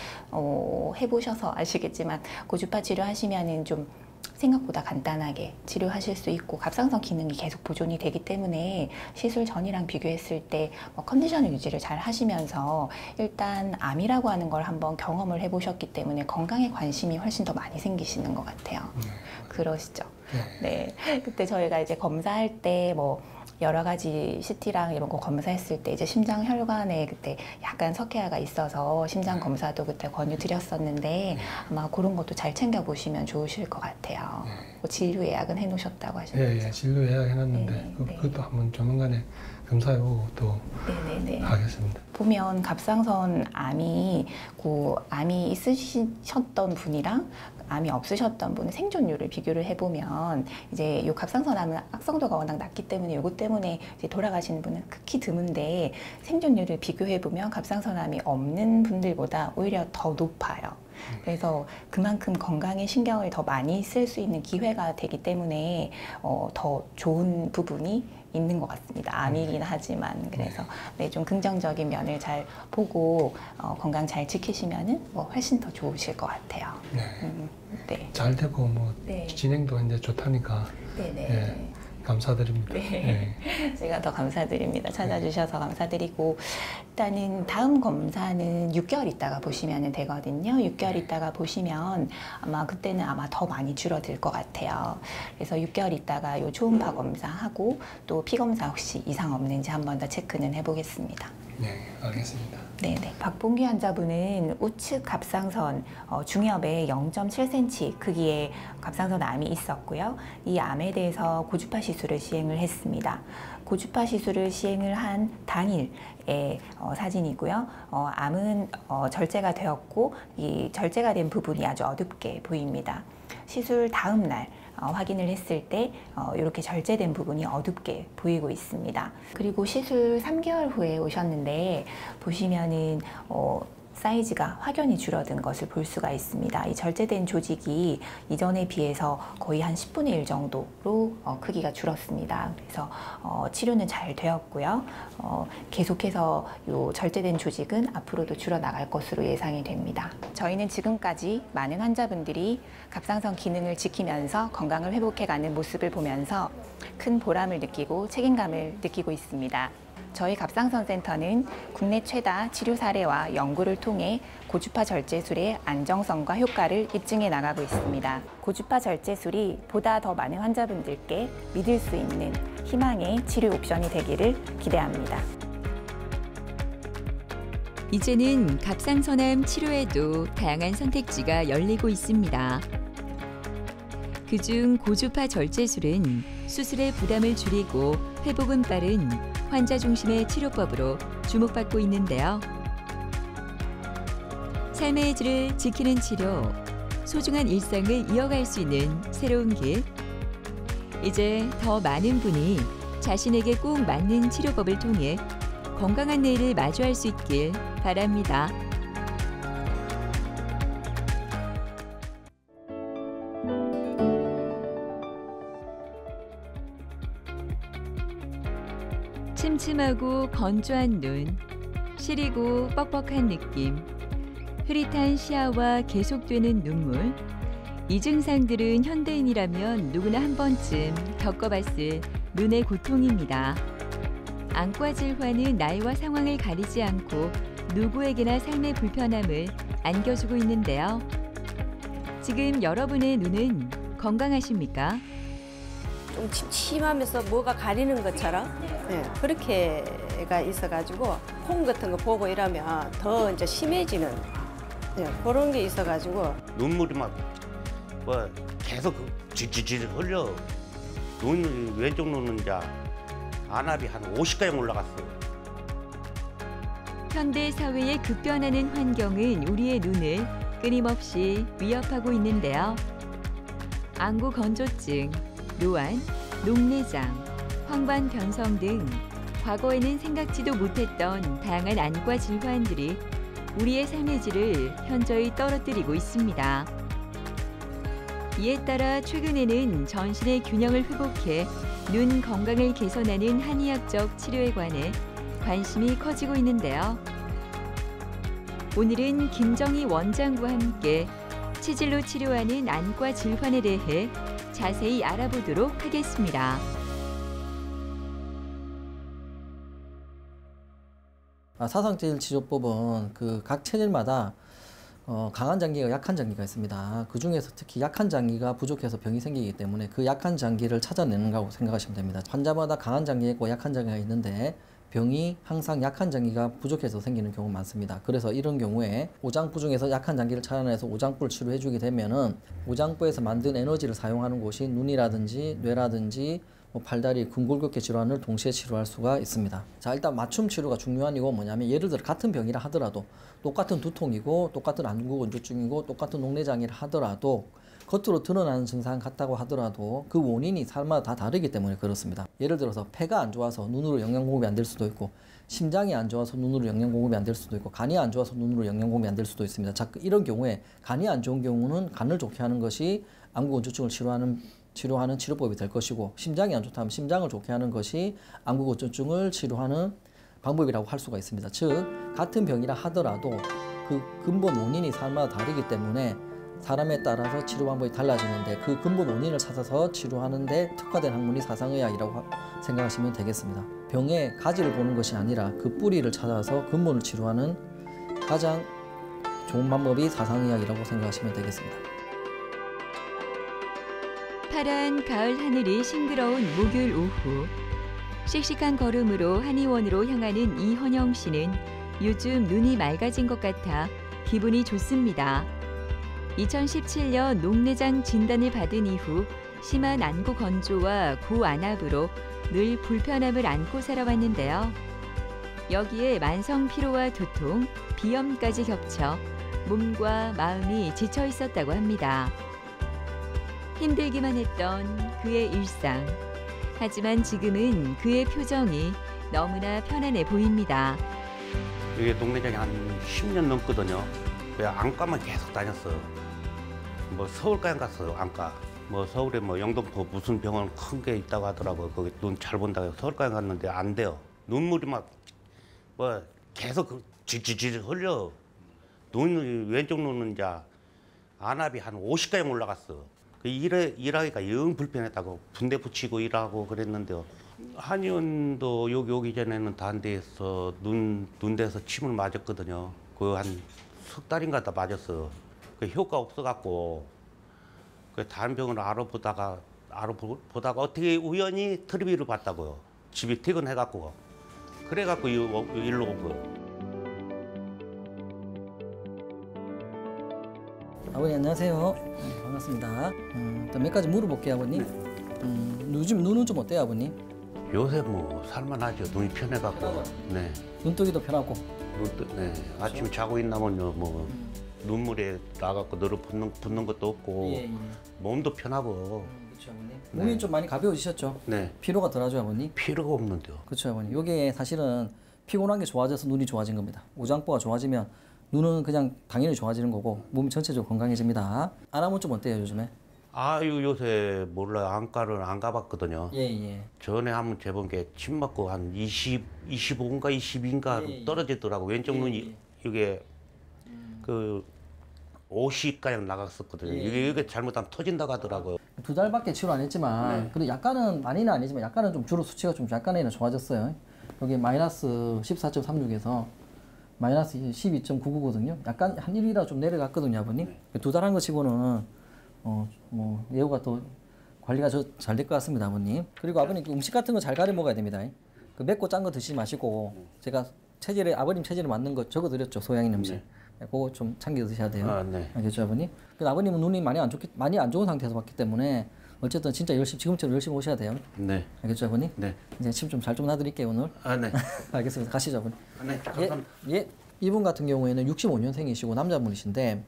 해보셔서 아시겠지만 고주파 치료하시면은 좀 생각보다 간단하게 치료하실 수 있고 갑상선 기능이 계속 보존이 되기 때문에 시술 전이랑 비교했을 때 컨디션을 유지를 잘 하시면서 일단 암이라고 하는 걸 한번 경험을 해보셨기 때문에 건강에 관심이 훨씬 더 많이 생기시는 것 같아요. 그러시죠? 네. 그때 저희가 이제 검사할 때 뭐 여러 가지 CT랑 이런 거 검사했을 때 이제 심장 혈관에 그때 약간 석회화가 있어서 심장 검사도 그때 권유드렸었는데 아마 그런 것도 잘 챙겨 보시면 좋으실 것 같아요. 뭐 진료 예약은 해놓으셨다고 하셨죠? 예, 진료 예약 해놨는데 네. 그것도 한번 조만간에 검사해보고 또 하겠습니다. 보면 갑상선 암이 암이 있으셨던 분이랑 암이 없으셨던 분의 생존율을 비교를 해보면 이제 이 갑상선암은 악성도가 워낙 낮기 때문에 이것 때문에 이제 돌아가시는 분은 극히 드문데 생존율을 비교해보면 갑상선암이 없는 분들보다 오히려 더 높아요. 그래서 그만큼 건강에 신경을 더 많이 쓸 수 있는 기회가 되기 때문에 더 좋은 부분이 있는 것 같습니다. 암이긴 하지만 그래서 네, 좀 긍정적인 면을 잘 보고 건강 잘 지키시면은 뭐 훨씬 더 좋으실 것 같아요. 네. 잘 되고 뭐 네. 진행도 이제 좋다니까 감사드립니다. 제가 더 감사드립니다. 찾아주셔서 감사드리고 일단은 다음 검사는 6개월 있다가 보시면 되거든요. 6개월 있다가 보시면 아마 그때는 아마 더 많이 줄어들 것 같아요. 그래서 6개월 있다가 요 초음파 검사하고 또 피검사 혹시 이상 없는지 한 번 더 체크는 해보겠습니다. 네, 알겠습니다. 네네. 박봉규 환자분은 우측 갑상선 중엽에 0.7cm 크기의 갑상선 암이 있었고요. 이 암에 대해서 고주파 시술을 시행을 했습니다. 고주파 시술을 시행을 한 당일의 사진이고요. 암은 절제가 되었고 이 절제가 된 부분이 아주 어둡게 보입니다. 시술 다음 날 확인을 했을 때 이렇게 절제된 부분이 어둡게 보이고 있습니다. 그리고 시술 3개월 후에 오셨는데 보시면은 사이즈가 확연히 줄어든 것을 볼 수가 있습니다. 이 절제된 조직이 이전에 비해서 거의 한 10분의 1 정도로 크기가 줄었습니다. 그래서 치료는 잘 되었고요. 계속해서 이 절제된 조직은 앞으로도 줄어나갈 것으로 예상이 됩니다. 저희는 지금까지 많은 환자분들이 갑상선 기능을 지키면서 건강을 회복해가는 모습을 보면서 큰 보람을 느끼고 책임감을 느끼고 있습니다. 저희 갑상선 센터는 국내 최다 치료 사례와 연구를 통해 고주파 절제술의 안정성과 효과를 입증해 나가고 있습니다. 고주파 절제술이 보다 더 많은 환자분들께 믿을 수 있는 희망의 치료 옵션이 되기를 기대합니다. 이제는 갑상선암 치료에도 다양한 선택지가 열리고 있습니다. 그중 고주파 절제술은 수술의 부담을 줄이고 회복은 빠른 환자 중심의 치료법으로 주목받고 있는데요. 삶의 질을 지키는 치료, 소중한 일상을 이어갈 수 있는 새로운 길. 이제 더 많은 분이 자신에게 꼭 맞는 치료법을 통해 건강한 내일을 마주할 수 있길 바랍니다. 침침하고 건조한 눈, 시리고 뻑뻑한 느낌, 흐릿한 시야와 계속되는 눈물. 이 증상들은 현대인이라면 누구나 한 번쯤 겪어봤을 눈의 고통입니다. 안과 질환은 나이와 상황을 가리지 않고 누구에게나 삶의 불편함을 안겨주고 있는데요. 지금 여러분의 눈은 건강하십니까? 좀 침침하면서 뭐가 가리는 것처럼 그렇게가 있어가지고 콩 같은 거 보고 이러면 더 이제 심해지는 그런 게 있어가지고 눈물이 막 뭐 계속 질질질 흘려. 왼쪽 눈은 이제 안압이 한 50가량 올라갔어. 현대 사회의 급변하는 환경은 우리의 눈을 끊임없이 위협하고 있는데요. 안구 건조증, 노안, 녹내장, 황반 변성 등 과거에는 생각지도 못했던 다양한 안과 질환들이 우리의 삶의 질을 현저히 떨어뜨리고 있습니다. 이에 따라 최근에는 전신의 균형을 회복해 눈 건강을 개선하는 한의학적 치료에 관해 관심이 커지고 있는데요. 오늘은 김정희 원장과 함께 치질로 치료하는 안과 질환에 대해 자세히 알아보도록 하겠습니다. 사상체질 치료법은 그 각 체질마다 강한 장기가 약한 장기가 있습니다. 그 중에서 특히 약한 장기가 부족해서 병이 생기기 때문에 그 약한 장기를 찾아내는 거라고 생각하시면 됩니다. 환자마다 강한 장기가 있고 약한 장기가 있는데 병이 항상 약한 장기가 부족해서 생기는 경우가 많습니다. 그래서 이런 경우에 오장부 중에서 약한 장기를 찾아내서 오장부를 치료해 주게 되면은 오장부에서 만든 에너지를 사용하는 곳이 눈이라든지 뇌라든지 팔다리, 근골격계 질환을 동시에 치료할 수가 있습니다. 자, 일단 맞춤 치료가 중요한 이유가 뭐냐면 예를 들어 같은 병이라 하더라도 똑같은 두통이고 똑같은 안구 건조증이고 똑같은 녹내장이라 하더라도 겉으로 드러나는 증상 같다고 하더라도 그 원인이 사람마다 다 다르기 때문에 그렇습니다. 예를 들어서 폐가 안 좋아서 눈으로 영양 공급이 안 될 수도 있고 심장이 안 좋아서 눈으로 영양 공급이 안 될 수도 있고 간이 안 좋아서 눈으로 영양 공급이 안 될 수도 있습니다. 자, 이런 경우에 간이 안 좋은 경우는 간을 좋게 하는 것이 안구 건조증을 치료하는 치료법이 될 것이고 심장이 안 좋다면 심장을 좋게 하는 것이 안구 건조증을 치료하는 방법이라고 할 수가 있습니다. 즉 같은 병이라 하더라도 그 근본 원인이 사람마다 다르기 때문에 사람에 따라서 치료 방법이 달라지는데 그 근본 원인을 찾아서 치료하는 데 특화된 학문이 사상의학이라고 생각하시면 되겠습니다. 병의 가지를 보는 것이 아니라 그 뿌리를 찾아서 근본을 치료하는 가장 좋은 방법이 사상의학이라고 생각하시면 되겠습니다. 파란 가을 하늘이 싱그러운 목요일 오후, 씩씩한 걸음으로 한의원으로 향하는 이헌영 씨는 요즘 눈이 맑아진 것 같아 기분이 좋습니다. 2017년 녹내장 진단을 받은 이후 심한 안구 건조와 고안압으로 늘 불편함을 안고 살아왔는데요. 여기에 만성 피로와 두통, 비염까지 겹쳐 몸과 마음이 지쳐 있었다고 합니다. 힘들기만 했던 그의 일상. 하지만 지금은 그의 표정이 너무나 편안해 보입니다. 이게 녹내장이 한 10년 넘거든요. 안과만 계속 다녔어. 뭐 서울까지 갔어, 안과. 뭐 서울에 뭐 영등포 무슨 병원 큰 게 있다고 하더라고. 거기 눈 잘 본다고 해서 서울까지 갔는데 안 돼요. 눈물이 막 뭐 계속 질질질 흘려. 왼쪽 눈은 이제 안압이 한 50가량 올라갔어. 일하기가 영 불편했다고 분대 붙이고 일하고 그랬는데요. 한의원도 여기 오기 전에는 다른 데에서 눈대에서 침을 맞았거든요. 그 한 석 달인가 다 맞았어. 그 효과 없어갖고 그 다른 병을 알아보다가 어떻게 우연히 트리비를 봤다고요. 집에 퇴근해갖고 그래갖고 일로 온 거예요. 아버님 안녕하세요. 반갑습니다. 또 몇 가지 물어볼게요, 아버님. 요즘 눈은 좀 어때요, 아버님? 요새 뭐 살만하죠. 눈이 편해갖고. 네. 눈뜨기도 편하고. 네. 아침에 자고 있나면요, 뭐 눈물에 나갖고 너를 붓는 것도 없고 예. 몸도 편하고. 그렇죠, 아버님. 몸이 좀 많이 가벼워지셨죠? 네. 피로가 덜하죠, 아버님? 필요가 없는데요. 그렇죠, 아버님. 이게 사실은 피곤한 게 좋아져서 눈이 좋아진 겁니다. 오장부가 좋아지면 눈은 그냥 당연히 좋아지는 거고 몸이 전체적으로 건강해집니다. 안암은 좀 어때요, 요즘에? 요새 몰라요. 안과를 안 가봤거든요. 예. 전에 한번 재본 게 침 맞고 한 25인가 22인가 예. 떨어지더라고. 왼쪽 눈이 이게 50가량 나갔었거든요. 예. 이게 잘못하면 터진다고 하더라고요. 2달밖에 치료 안 했지만 네. 그래도 약간은 많이는 아니지만 약간은 좀 주로 수치가 좀 약간은 좋아졌어요. 여기 마이너스 14.36에서 마이너스 12.99거든요. 약간 한 1이라 좀 내려갔거든요, 아버님. 2달 한 거 치고는 뭐 예후가 또 관리가 잘 될 것 같습니다, 아버님. 그리고 아버님 음식 같은 거 잘 가려 먹어야 됩니다. 그 맵고 짠 거 드시지 마시고 제가 아버님 체질에 맞는 거 적어드렸죠, 소양인 음식. 그거 좀 챙겨 드셔야 돼요. 아, 네. 알겠죠, 아버님? 그 아버님은 눈이 많이 안 좋은 상태에서 봤기 때문에 어쨌든 진짜 열심히 지금처럼 열심히 오셔야 돼요. 네. 알겠죠, 아버님? 네. 이제 침 좀 잘 좀 놔드릴게요, 오늘. 아, 네. 알겠습니다. 가시죠, 아버님. 아, 네. 감사합니다. 예. 이분 같은 경우에는 65년생이시고 남자분이신데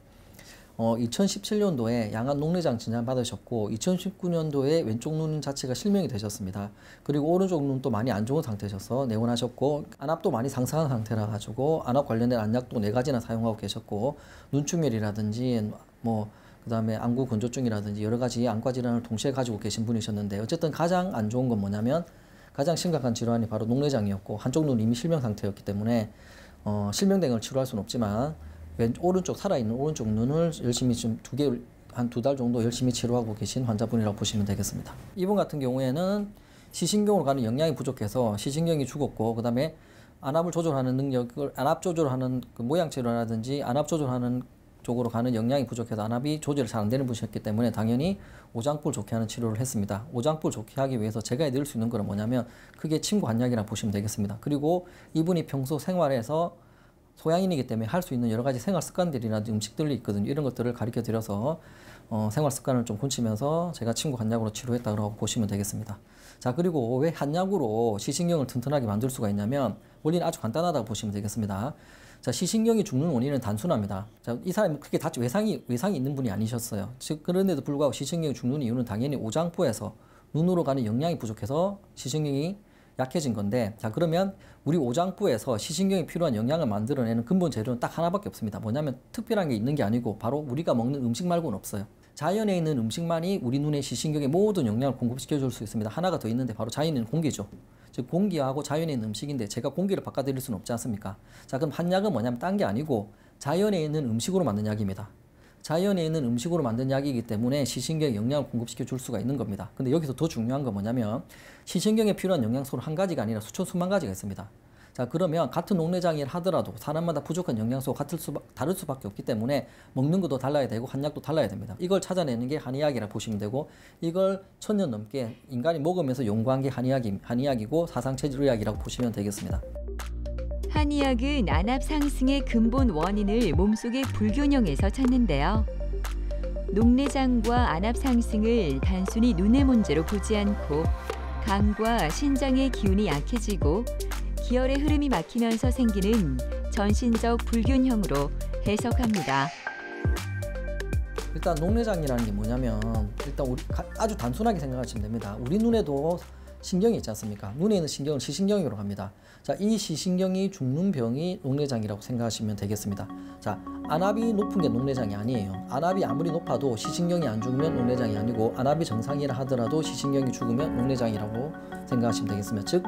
2017년도에 양안 녹내장 진단 받으셨고 2019년도에 왼쪽 눈 자체가 실명이 되셨습니다. 그리고 오른쪽 눈도 많이 안 좋은 상태셔서 내원하셨고 안압도 많이 상승한 상태라 가지고 안압 관련된 안약도 4가지나 사용하고 계셨고 눈충혈이라든지 뭐 그다음에 안구 건조증이라든지 여러 가지 안과 질환을 동시에 가지고 계신 분이셨는데 어쨌든 가장 안 좋은 건 뭐냐면 가장 심각한 질환이 바로 녹내장이었고 한쪽 눈이 이미 실명 상태였기 때문에 실명된 걸 치료할 수는 없지만 오른쪽 살아있는 오른쪽 눈을 열심히 좀 한 2달 정도 열심히 치료하고 계신 환자분이라고 보시면 되겠습니다. 이분 같은 경우에는 시신경으로 가는 영양이 부족해서 시신경이 죽었고 그다음에 안압을 조절하는 능력을 안압 조절하는 그 모양체로라든지 안압 조절하는 쪽으로 가는 영양이 부족해서 안압이 조절이 잘 안 되는 분이셨기 때문에 당연히 오장불 좋게 하는 치료를 했습니다. 오장불 좋게 하기 위해서 제가 해드릴 수 있는 건 뭐냐면 크게 침구 한약이라고 보시면 되겠습니다. 그리고 이분이 평소 생활에서 소양인이기 때문에 할 수 있는 여러 가지 생활 습관들이나 음식들이 있거든요. 이런 것들을 가르쳐 드려서 생활 습관을 좀 고치면서 제가 친구 한약으로 치료했다고 보시면 되겠습니다. 자, 그리고 왜 한약으로 시신경을 튼튼하게 만들 수가 있냐면 원리는 아주 간단하다고 보시면 되겠습니다. 자, 시신경이 죽는 원인은 단순합니다. 자, 이 사람이 그렇게 다치 외상이 있는 분이 아니셨어요. 즉 그런데도 불구하고 시신경이 죽는 이유는 당연히 오장부에서 눈으로 가는 영양이 부족해서 시신경이 약해진 건데, 자, 그러면 우리 오장부에서 시신경이 필요한 영양을 만들어내는 근본 재료는 딱 하나밖에 없습니다. 뭐냐면 특별한 게 있는 게 아니고 바로 우리가 먹는 음식 말고는 없어요. 자연에 있는 음식만이 우리 눈의 시신경에 모든 영양을 공급시켜 줄 수 있습니다. 하나가 더 있는데 바로 자연에 있는 공기죠. 즉 공기하고 자연에 있는 음식인데 제가 공기를 바꿔드릴 수는 없지 않습니까? 자, 그럼 한약은 뭐냐면 딴 게 아니고 자연에 있는 음식으로 만든 약입니다. 자연에 있는 음식으로 만든 약이기 때문에 시신경에 영양을 공급시켜 줄 수가 있는 겁니다. 근데 여기서 더 중요한 건 뭐냐면 시신경에 필요한 영양소는 한 가지가 아니라 수천 수만 가지가 있습니다. 자, 그러면 같은 녹내장이라 하더라도 사람마다 부족한 영양소가 다를 수밖에 없기 때문에 먹는 것도 달라야 되고 한약도 달라야 됩니다. 이걸 찾아내는 게 한의학이라 보시면 되고 이걸 1000년 넘게 인간이 먹으면서 연구한 게 한의학이고 사상체질의학이라고 보시면 되겠습니다. 한의학은 안압 상승의 근본 원인을 몸속의 불균형에서 찾는데요. 녹내장과 안압 상승을 단순히 눈의 문제로 보지 않고 간과 신장의 기운이 약해지고 기혈의 흐름이 막히면서 생기는 전신적 불균형으로 해석합니다. 일단 녹내장이라는 게 뭐냐면 일단 우리 아주 단순하게 생각하시면 됩니다. 우리 눈에도 신경이 있지 않습니까? 눈에 있는 신경을 시신경으로 합니다. 자, 이 시신경이 죽는 병이 녹내장이라고 생각하시면 되겠습니다. 자, 안압이 높은 게 녹내장이 아니에요. 안압이 아무리 높아도 시신경이 안 죽으면 녹내장이 아니고 안압이 정상이라 하더라도 시신경이 죽으면 녹내장이라고 생각하시면 되겠습니다. 즉,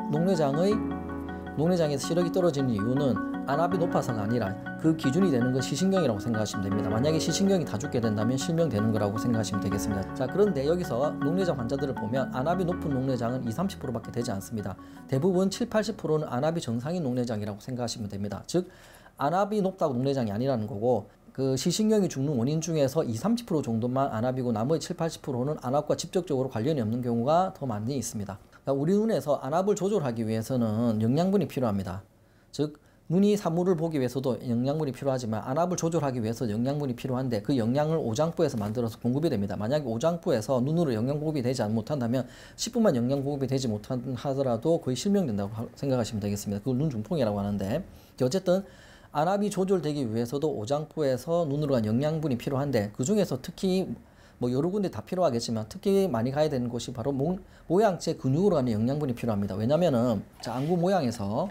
녹내장에서 시력이 떨어지는 이유는 안압이 높아서가 아니라 그 기준이 되는 건 시신경이라고 생각하시면 됩니다. 만약에 시신경이 다 죽게 된다면 실명되는 거라고 생각하시면 되겠습니다. 자, 그런데 여기서 녹내장 환자들을 보면 안압이 높은 녹내장은 20-30%밖에 되지 않습니다. 대부분 70-80%는 안압이 정상인 녹내장이라고 생각하시면 됩니다. 즉, 안압이 높다고 녹내장이 아니라는 거고 그 시신경이 죽는 원인 중에서 20-30% 정도만 안압이고 나머지 70-80%는 안압과 직접적으로 관련이 없는 경우가 더 많이 있습니다. 우리 눈에서 안압을 조절하기 위해서는 영양분이 필요합니다. 즉, 눈이 사물을 보기 위해서도 영양분이 필요하지만 안압을 조절하기 위해서 영양분이 필요한데 그 영양을 오장부에서 만들어서 공급이 됩니다. 만약에 오장부에서 눈으로 영양 공급이 되지 못한다면 10분만 영양 공급이 되지 못하더라도 거의 실명된다고 생각하시면 되겠습니다. 그걸 눈중풍이라고 하는데 어쨌든 안압이 조절되기 위해서도 오장부에서 눈으로 간 영양분이 필요한데 그 중에서 특히 뭐 여러 군데 다 필요하겠지만 특히 많이 가야 되는 곳이 바로 모양체 근육으로 가는 영양분이 필요합니다. 왜냐면은 자, 안구 모양에서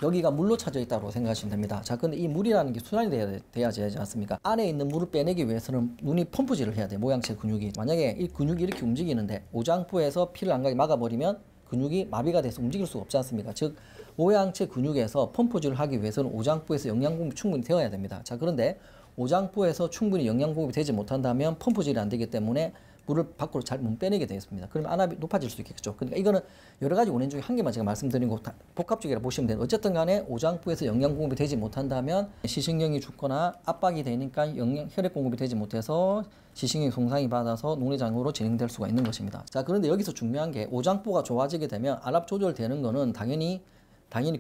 여기가 물로 차져 있다고 생각하시면 됩니다. 자, 근데 이 물이라는 게 순환이 돼야 되지 않습니까? 안에 있는 물을 빼내기 위해서는 눈이 펌프질을 해야 돼요. 모양체 근육이. 만약에 이 근육이 이렇게 움직이는데 오장부에서 피를 안 가게 막아버리면 근육이 마비가 돼서 움직일 수가 없지 않습니까? 즉, 모양체 근육에서 펌프질을 하기 위해서는 오장부에서 영양 공급이 충분히 되어야 됩니다. 자, 그런데 오장부에서 충분히 영양 공급이 되지 못한다면 펌프질이 안 되기 때문에 물을 밖으로 잘 못 빼내게 되겠습니다. 그러면 안압이 높아질 수 있겠죠. 그러니까 이거는 여러 가지 원인 중에 한 개만 제가 말씀드린 거 복합적이라 보시면 돼요. 어쨌든 간에 오장부에서 영양 공급이 되지 못한다면 시신경이 죽거나 압박이 되니까 혈액 공급이 되지 못해서 시신경이 손상이 받아서 녹내장으로 진행될 수가 있는 것입니다. 자, 그런데 여기서 중요한 게 오장부가 좋아지게 되면 안압 조절되는 거는 당연히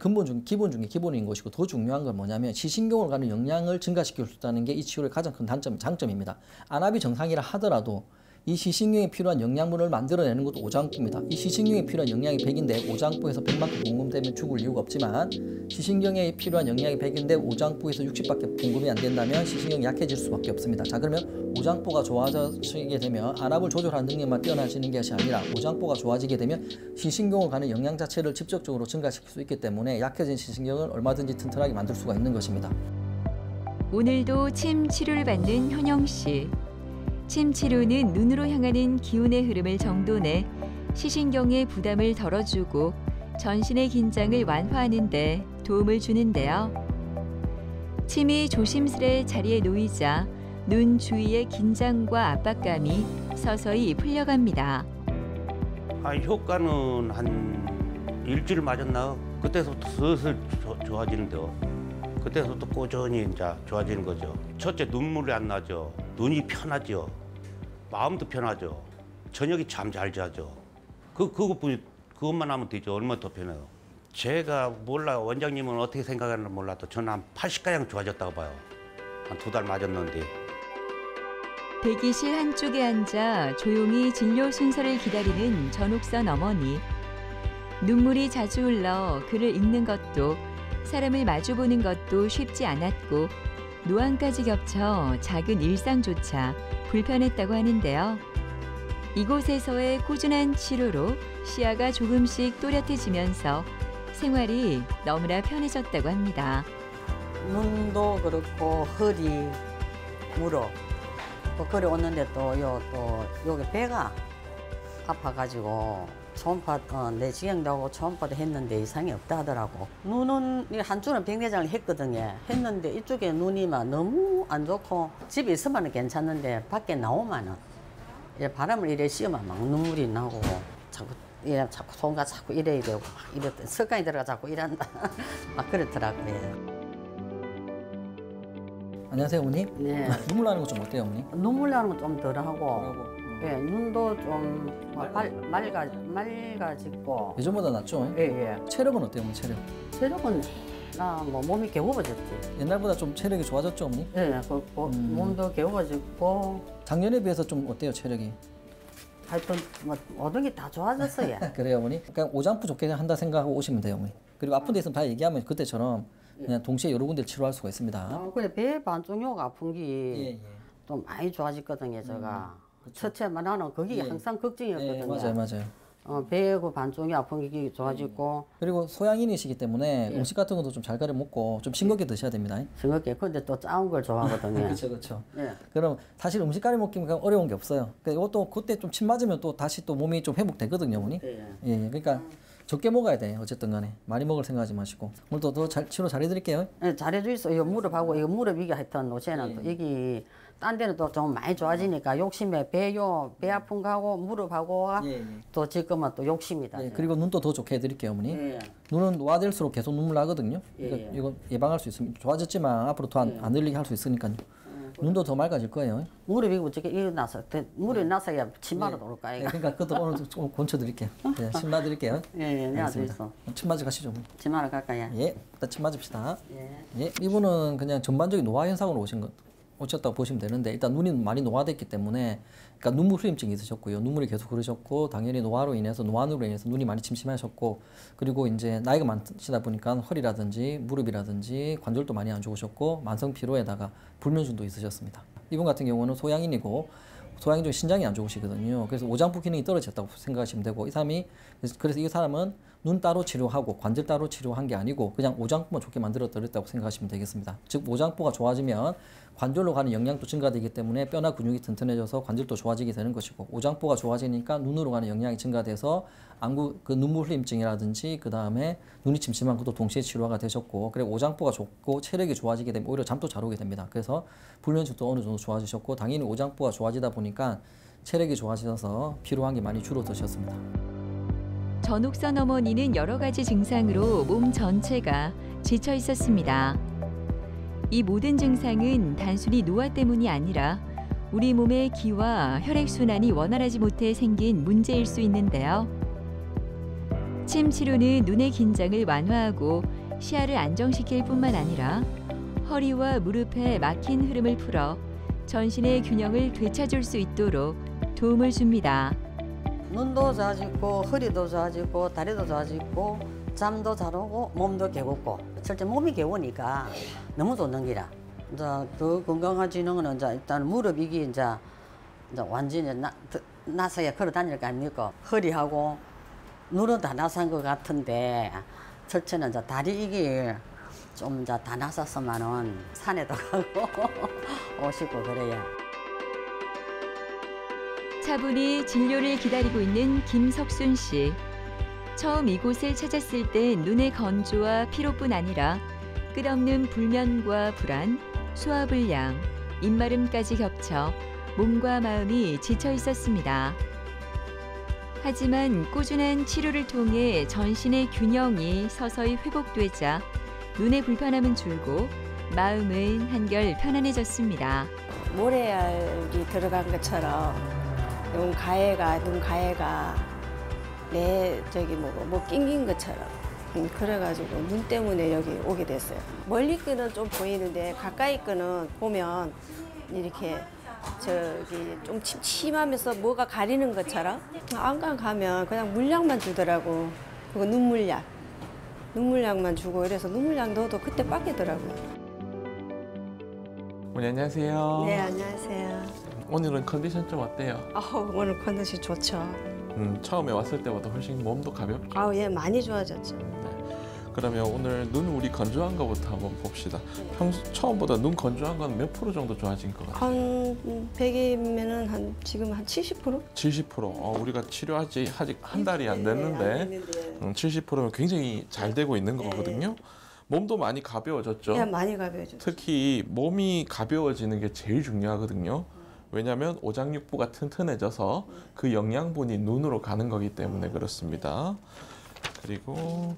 기본 중에 기본인 것이고, 더 중요한 건 뭐냐면 시신경으로 가는 영양을 증가시킬 수 있다는 게 이 치료의 가장 큰 장점입니다. 안압이 정상이라 하더라도 이 시신경에 필요한 영양분을 만들어내는 것도 오장부입니다. 이 시신경에 필요한 영양이 100인데 오장부에서 100만큼 공급되면 죽을 이유가 없지만, 시신경에 필요한 영양이 100인데 오장부에서 60밖에 공급이 안 된다면 시신경이 약해질 수밖에 없습니다. 자, 그러면 오장부가 좋아지게 되면 안압을 조절하는 능력만 뛰어나지는 것이 아니라 오장부가 좋아지게 되면 시신경으로 가는 영양 자체를 직접적으로 증가시킬 수 있기 때문에 약해진 시신경을 얼마든지 튼튼하게 만들 수가 있는 것입니다. 오늘도 침 치료를 받는 현영 씨. 침 치료는 눈으로 향하는 기운의 흐름을 정돈해 시신경의 부담을 덜어주고 전신의 긴장을 완화하는 데 도움을 주는데요. 침이 조심스레 자리에 놓이자 눈 주위의 긴장과 압박감이 서서히 풀려갑니다. 효과는 한 일주일 맞았나? 그때부터 슬슬 좋아지는데요. 그때부터 꾸준히 이제 좋아지는 거죠. 첫째, 눈물이 안 나죠. 눈이 편하죠. 마음도 편하죠. 저녁에 잠 잘 자죠. 그것만 하면 되죠. 얼마나 더 편해요. 제가 몰라요. 원장님은 어떻게 생각하는지 몰라도 저는 한 80가량 좋아졌다고 봐요. 한 2달 맞았는데. 대기실 한쪽에 앉아 조용히 진료 순서를 기다리는 전옥선 어머니. 눈물이 자주 흘러 글을 읽는 것도 사람을 마주보는 것도 쉽지 않았고, 노안까지 겹쳐 작은 일상조차 불편했다고 하는데요. 이곳에서의 꾸준한 치료로 시야가 조금씩 또렷해지면서 생활이 너무나 편해졌다고 합니다. 눈도 그렇고 허리, 무릎 또 그래 오는데 또 여기 배가 아파가지고 초음파 내시경도 하고 초음파도 했는데 이상이 없다 하더라고. 눈은 한 주는 백내장을 했거든요. 했는데 이쪽에 눈이 막 너무 안 좋고, 집에 있으면 괜찮은데 밖에 나오면은 바람을 이래 씌우면 막 눈물이 나고 자꾸 손가 자꾸 이래야 되고 이랬더니 습관이 들어가 자꾸 이란다 막 그렇더라고요. 안녕하세요, 어머니. 네. 눈물 나는 거 좀 어때요, 어머니? 눈물 나는 건 좀 덜하고. 예, 눈도 좀 맑아지고. 예전보다 낫죠? 예. 체력은 어때요, 어머니? 체력은 나 뭐 몸이 개워졌지. 옛날보다 좀 체력이 좋아졌죠, 어머니? 예, 몸도 개워졌고. 작년에 비해서 좀 어때요, 체력이? 하여튼 뭐 모든 게 다 좋아졌어요. 그래요, 어머니? 그러니까 오장부 좋게 한다 생각하고 오시면 돼요, 어머니. 그리고 아픈 데 있으면 다 얘기하면 그때처럼 그냥 동시에 여러 군데를 치료할 수가 있습니다. 그래 배 반쪽योग 아픈 게 예. 좀 많이 좋아졌거든요, 제가. 첫째만 하는 그게 항상 걱정이었거든요. 맞아요. 배고 반쪽이 아픈 게 좋아지고. 그리고 소양인이시기 때문에 음식 같은 것도 좀 잘 가려 먹고 좀 싱겁게 드셔야 됩니다. 싱겁게. 근데 또 짜운 걸 좋아하거든요. 그렇죠. 예. 그럼 사실 음식 가려 먹기면 어려운 게 없어요. 이것도 그때 좀 침 맞으면 또 다시 또 몸이 좀 회복되거든요, 어머니. 예. 그러니까 적게 먹어야 돼요. 어쨌든 간에 많이 먹을 생각하지 마시고. 오늘도 더 치료 잘 해드릴게요. 네, 잘해주있어. 이거 무릎하고 이거 무릎 이게 하여튼 요새는 또 여기 딴 데는 또 좀 많이 좋아지니까 욕심에 배 아픈 거하고 무릎하고 또 지금은 또 욕심이다. 그리고 눈도 더 좋게 해드릴게요, 어머니. 눈은 노화될수록 계속 눈물 나거든요. 이거 예방할 수 있으면 좋아졌지만 앞으로 더 안 흘리게 할 수 있으니까요. 눈도 더 맑아질 거예요. 무릎이 어떻게 일어나서 무릎이 나서야 침 맞아 올까 이거. 그러니까 그것도 오늘 좀 권쳐드릴게요. 침 맞드릴게요. 알겠습니다. 침 맞으러 가시죠. 침 맞으러 갈까요? 일단 침 맞읍시다. 이분은 그냥 전반적인 노화 현상으로 오셨다고 보시면 되는데, 일단 눈이 많이 노화됐기 때문에, 그러니까 눈물 흘림증이 있으셨고요. 눈물이 계속 흐르셨고, 당연히 노화로 인해서 눈이 많이 침침하셨고, 그리고 이제 나이가 많으시다 보니까 허리라든지 무릎이라든지 관절도 많이 안 좋으셨고, 만성 피로에다가 불면증도 있으셨습니다. 이분 같은 경우는 소양인이고, 소양인 중 신장이 안 좋으시거든요. 그래서 오장부 기능이 떨어졌다고 생각하시면 되고, 그래서 이 사람은 눈 따로 치료하고 관절 따로 치료한 게 아니고 그냥 오장포만 좋게 만들어드렸다고 생각하시면 되겠습니다. 즉 오장포가 좋아지면 관절로 가는 영양도 증가되기 때문에 뼈나 근육이 튼튼해져서 관절도 좋아지게 되는 것이고, 오장포가 좋아지니까 눈으로 가는 영양이 증가돼서 안구 그 눈물 흘림증이라든지 그 다음에 눈이 침침한 것도 동시에 치료가 되셨고, 그리고 오장포가 좋고 체력이 좋아지게 되면 오히려 잠도 잘 오게 됩니다. 그래서 불면증도 어느 정도 좋아지셨고, 당연히 오장포가 좋아지다 보니까 체력이 좋아지셔서 피로한 게 많이 줄어드셨습니다. 전옥선 어머니는 여러 가지 증상으로 몸 전체가 지쳐 있었습니다. 이 모든 증상은 단순히 노화 때문이 아니라 우리 몸의 기와 혈액순환이 원활하지 못해 생긴 문제일 수 있는데요. 침 치료는 눈의 긴장을 완화하고 시야를 안정시킬 뿐만 아니라 허리와 무릎의 막힌 흐름을 풀어 전신의 균형을 되찾을 수 있도록 도움을 줍니다. 눈도 좋아지고 허리도 좋아지고 다리도 좋아지고 잠도 잘 오고 몸도 개운고, 실제 몸이 개우니까 너무 좋는 기라. 이제 더 건강해지는 거는 이제 일단 무릎 이게 이제 완전히 나서야 걸어 다닐 거 아닙니까? 허리하고 눈은 다 나선 것 같은데 첫째는 이제 다리 이게 좀 이제 다 나섰으면은 산에도 가고 오시고 그래야. 차분히 진료를 기다리고 있는 김석순 씨. 처음 이곳을 찾았을 땐 눈의 건조와 피로뿐 아니라 끝없는 불면과 불안, 소화불량, 입마름까지 겹쳐 몸과 마음이 지쳐 있었습니다. 하지만 꾸준한 치료를 통해 전신의 균형이 서서히 회복되자 눈의 불편함은 줄고 마음은 한결 편안해졌습니다. 모래알이 들어간 것처럼 눈 가해가 내 저기 뭐 낑긴 것처럼 그래가지고 눈 때문에 여기 오게 됐어요. 멀리 거는 좀 보이는데 가까이 거는 보면 이렇게 저기 좀 침침하면서 뭐가 가리는 것처럼. 안과 가면 그냥 물약만 주더라고. 그거 눈물약만 주고 이래서 눈물약 넣어도 그때 빠개더라고요. 어머니 안녕하세요. 네, 안녕하세요. 오늘은 컨디션 좀 어때요? 오늘 컨디션 좋죠. 처음에 왔을 때보다 훨씬 몸도 가볍죠? 예, 많이 좋아졌죠. 그러면 오늘 눈 우리 건조한 거부터 한번 봅시다. 평소 처음보다 눈 건조한 건 몇 프로 정도 좋아진 것 같아요? 한 100이면은 지금 한 70%? 70%. 우리가 치료하지 아직 한 달이 안 됐는데 70%면 굉장히 잘 되고 있는 거거든요. 몸도 많이 가벼워졌죠? 네, 많이 가벼워졌죠. 특히 몸이 가벼워지는 게 제일 중요하거든요. 왜냐하면 오장육부가 튼튼해져서 그 영양분이 눈으로 가는 거기 때문에 그렇습니다. 그리고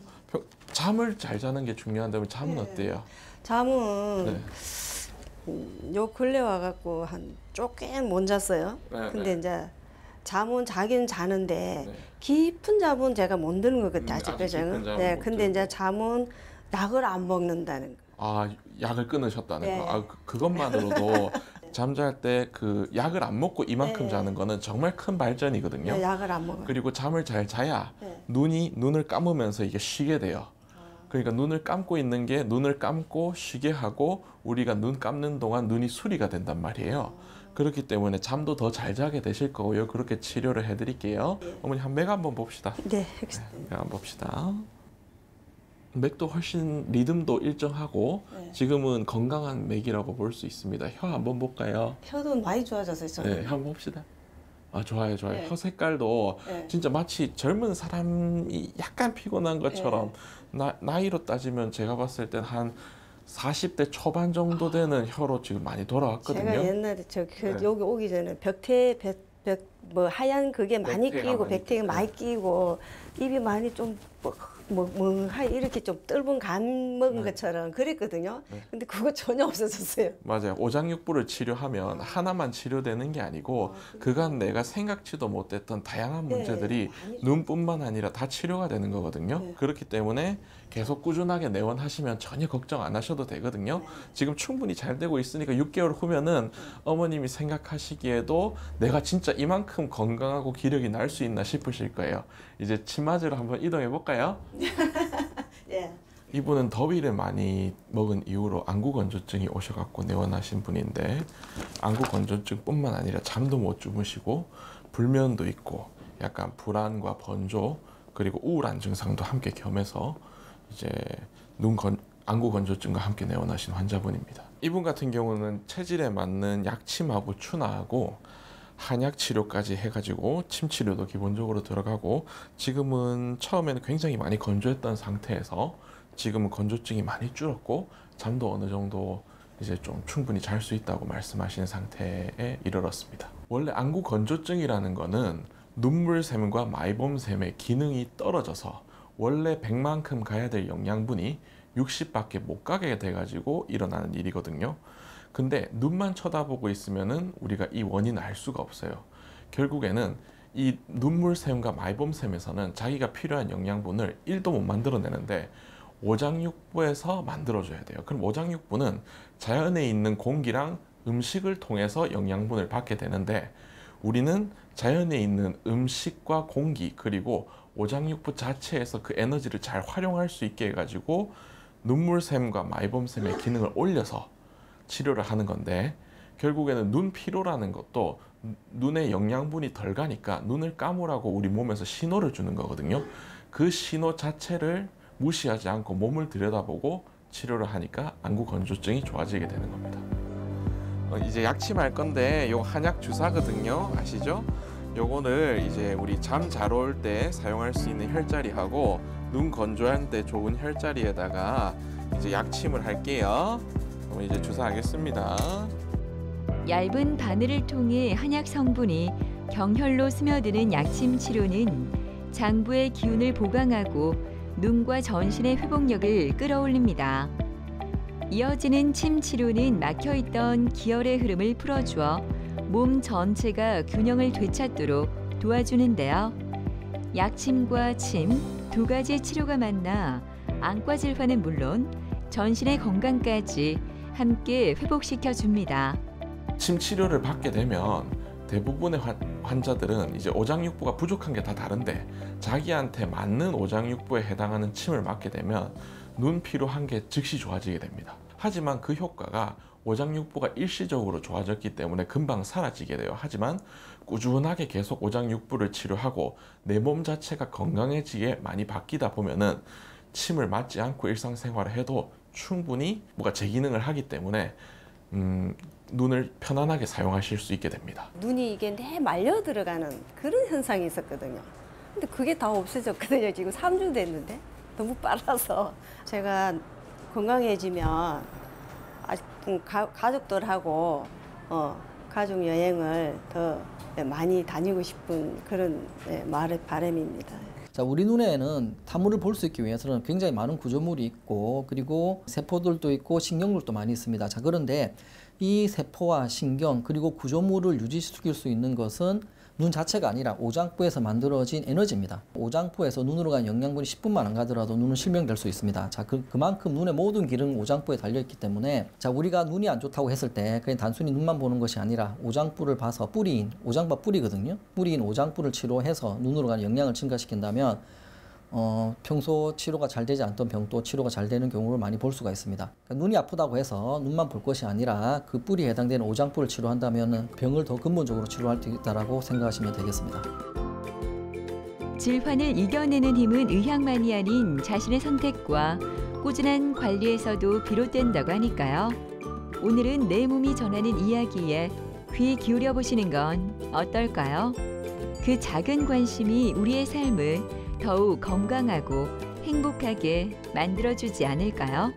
잠을 잘 자는 게 중요한다면 잠은 어때요? 잠은 요 근래 와갖고 조금 못 잤어요. 근데 이제 잠은 자기는 자는데 깊은 잠은 제가 못 드는 것 같아요. 아직까지는. 근데 이제 잠은 약을 안 먹는다는 거. 약을 끊으셨다는 거. 그것만으로도 잠잘 때 그 약을 안 먹고 이만큼 자는 거는 정말 큰 발전이거든요. 약을 안 먹어요. 그리고 잠을 잘 자야 눈을 감으면서 이게 쉬게 돼요. 그러니까 눈을 감고 있는 게 눈을 감고 쉬게 하고 우리가 눈 감는 동안 눈이 수리가 된단 말이에요. 그렇기 때문에 잠도 더 잘 자게 되실 거고요. 그렇게 치료를 해드릴게요. 어머니 맥 한번 봅시다. 맥 한번 봅시다. 맥도 훨씬 리듬도 일정하고 지금은 건강한 맥이라고 볼 수 있습니다. 혀 한번 볼까요? 혀도 많이 좋아졌어요. 네, 한번 봅시다. 좋아요. 혀 색깔도 진짜 마치 젊은 사람이 약간 피곤한 것처럼 나이로 따지면 제가 봤을 땐 한 40대 초반 정도 되는 혀로 지금 많이 돌아왔거든요. 제가 옛날에 여기 오기 전에 뭐 하얀 그게 많이 끼고 백태가 많이 끼고 입이 많이 좀 이렇게 좀 떫은 간 먹은 것처럼 그랬거든요. 근데 그거 전혀 없어졌어요. 맞아요. 오장육부를 치료하면 하나만 치료되는 게 아니고 그간 내가 생각지도 못했던 다양한 문제들이 눈뿐만 아니라 다 치료가 되는 거거든요. 그렇기 때문에 계속 꾸준하게 내원하시면 전혀 걱정 안 하셔도 되거든요. 지금 충분히 잘 되고 있으니까 6개월 후면은 어머님이 생각하시기에도 내가 진짜 이만큼 건강하고 기력이 날 수 있나 싶으실 거예요. 이제 침 맞으러 한번 이동해 볼까요? 이분은 더위를 많이 먹은 이후로 안구건조증이 오셔갖고 내원하신 분인데 안구건조증뿐만 아니라 잠도 못 주무시고 불면도 있고 약간 불안과 번조 그리고 우울한 증상도 함께 겸해서 이제 안구 건조증과 함께 내원하신 환자분입니다. 이분 같은 경우는 체질에 맞는 약침하고 추나하고 한약 치료까지 해가지고 침 치료도 기본적으로 들어가고 지금은 처음에는 굉장히 많이 건조했던 상태에서 지금은 건조증이 많이 줄었고 잠도 어느 정도 이제 좀 충분히 잘 수 있다고 말씀하시는 상태에 이르렀습니다. 원래 안구 건조증이라는 거는 눈물샘과 마이봄샘의 기능이 떨어져서 원래 100만큼 가야 될 영양분이 60밖에 못 가게 돼가지고 일어나는 일이거든요. 근데 눈만 쳐다보고 있으면은 우리가 이 원인을 알 수가 없어요. 결국에는 이 눈물샘과 마이봄샘에서는 자기가 필요한 영양분을 1도 못 만들어내는데 오장육부에서 만들어줘야 돼요. 그럼 오장육부는 자연에 있는 공기랑 음식을 통해서 영양분을 받게 되는데 우리는 자연에 있는 음식과 공기 그리고 오장육부 자체에서 그 에너지를 잘 활용할 수 있게 해가지고 눈물샘과 마이봄샘의 기능을 올려서 치료를 하는 건데 결국에는 눈 피로라는 것도 눈에 영양분이 덜 가니까 눈을 감으라고 우리 몸에서 신호를 주는 거거든요. 그 신호 자체를 무시하지 않고 몸을 들여다보고 치료를 하니까 안구 건조증이 좋아지게 되는 겁니다. 이제 약침할 건데 요 한약 주사거든요. 아시죠? 요거를 이제 우리 잠 잘 올 때 사용할 수 있는 혈자리하고 눈 건조할 때 좋은 혈자리에다가 이제 약침을 할게요. 그럼 이제 주사하겠습니다. 얇은 바늘을 통해 한약 성분이 경혈로 스며드는 약침 치료는 장부의 기운을 보강하고 눈과 전신의 회복력을 끌어올립니다. 이어지는 침 치료는 막혀있던 기혈의 흐름을 풀어주어 몸 전체가 균형을 되찾도록 도와주는데요. 약침과 침 두 가지 치료가 만나 안과 질환은 물론 전신의 건강까지 함께 회복시켜 줍니다. 침 치료를 받게 되면 대부분의 환자들은 이제 오장육부가 부족한 게 다 다른데 자기한테 맞는 오장육부에 해당하는 침을 맞게 되면 눈 피로한 게 즉시 좋아지게 됩니다. 하지만 그 효과가 오장육부가 일시적으로 좋아졌기 때문에 금방 사라지게 돼요. 하지만 꾸준하게 계속 오장육부를 치료하고 내 몸 자체가 건강해지게 많이 바뀌다 보면은 침을 맞지 않고 일상생활을 해도 충분히 뭐가 제 기능을 하기 때문에 눈을 편안하게 사용하실 수 있게 됩니다. 눈이 이게 내 말려 들어가는 그런 현상이 있었거든요. 근데 그게 다 없어졌거든요. 지금 3주 됐는데 너무 빨라서 제가 건강해지면 가족들하고 가족 여행을 더 많이 다니고 싶은 그런 바람입니다. 자, 우리 눈에는 타물을 볼 수 있기 위해서는 굉장히 많은 구조물이 있고 그리고 세포들도 있고 신경들도 많이 있습니다. 자, 그런데 이 세포와 신경 그리고 구조물을 유지시킬 수 있는 것은 눈 자체가 아니라 오장부에서 만들어진 에너지입니다. 오장부에서 눈으로 간 영양분이 10분만 안 가더라도 눈은 실명될 수 있습니다. 자, 그만큼 눈의 모든 기능은 오장부에 달려있기 때문에 자, 우리가 눈이 안 좋다고 했을 때 그냥 단순히 눈만 보는 것이 아니라 오장부를 봐서 뿌리인, 오장부가 뿌리거든요. 뿌리인 오장부를 치료해서 눈으로 가는 영양을 증가시킨다면 평소 치료가 잘 되지 않던 병도 치료가 잘 되는 경우를 많이 볼 수가 있습니다. 그러니까 눈이 아프다고 해서 눈만 볼 것이 아니라 그 뿌리에 해당되는 오장부를 치료한다면 병을 더 근본적으로 치료할 수 있다고 생각하시면 되겠습니다. 질환을 이겨내는 힘은 의학만이 아닌 자신의 선택과 꾸준한 관리에서도 비롯된다고 하니까요. 오늘은 내 몸이 전하는 이야기에 귀 기울여 보시는 건 어떨까요? 그 작은 관심이 우리의 삶을 더욱 건강하고 행복하게 만들어주지 않을까요?